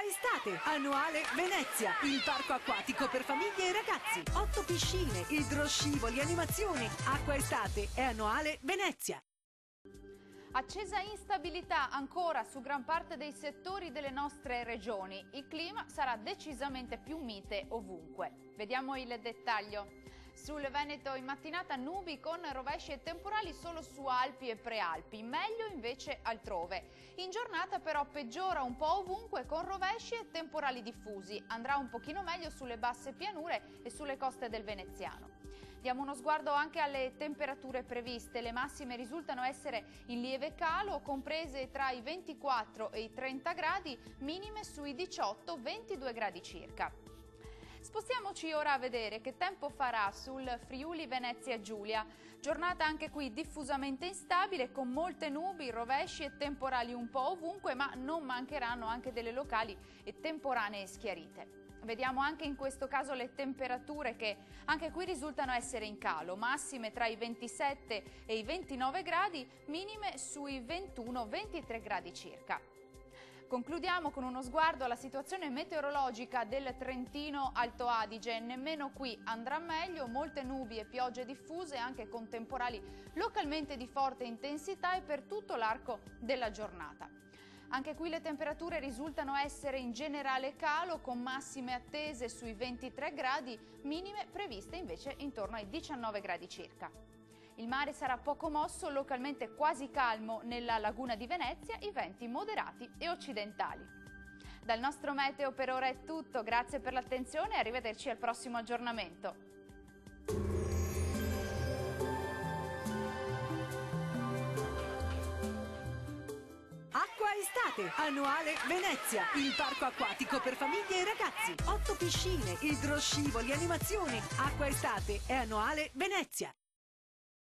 Estate, annuale Venezia, il parco acquatico per famiglie e ragazzi. 8 piscine, idroscivoli, animazioni. Acqua Estate è annuale Venezia. Accesa instabilità ancora su gran parte dei settori delle nostre regioni. Il clima sarà decisamente più mite ovunque. Vediamo il dettaglio. Sul Veneto in mattinata nubi con rovesci e temporali solo su Alpi e Prealpi, meglio invece altrove. In giornata però peggiora un po' ovunque con rovesci e temporali diffusi. Andrà un pochino meglio sulle basse pianure e sulle coste del Veneziano. Diamo uno sguardo anche alle temperature previste. Le massime risultano essere in lieve calo, comprese tra i 24 e i 30 gradi, minime sui 18-22 gradi circa. Spostiamoci ora a vedere che tempo farà sul Friuli Venezia Giulia. Giornata anche qui diffusamente instabile con molte nubi, rovesci e temporali un po' ovunque, ma non mancheranno anche delle locali e temporanee schiarite. Vediamo anche in questo caso le temperature che anche qui risultano essere in calo, massime tra i 27 e i 29 gradi, minime sui 21-23 gradi circa. Concludiamo con uno sguardo alla situazione meteorologica del Trentino Alto Adige. Nemmeno qui andrà meglio, molte nubi e piogge diffuse anche con temporali localmente di forte intensità e per tutto l'arco della giornata. Anche qui le temperature risultano essere in generale calo, con massime attese sui 23 gradi, minime previste invece intorno ai 19 gradi circa. Il mare sarà poco mosso, localmente quasi calmo nella laguna di Venezia, i venti moderati e occidentali. Dal nostro meteo per ora è tutto, grazie per l'attenzione e arrivederci al prossimo aggiornamento. Acqua Estate, annuale Venezia, il parco acquatico per famiglie e ragazzi. 8 piscine, idroscivoli, animazioni. Acqua Estate è annuale Venezia.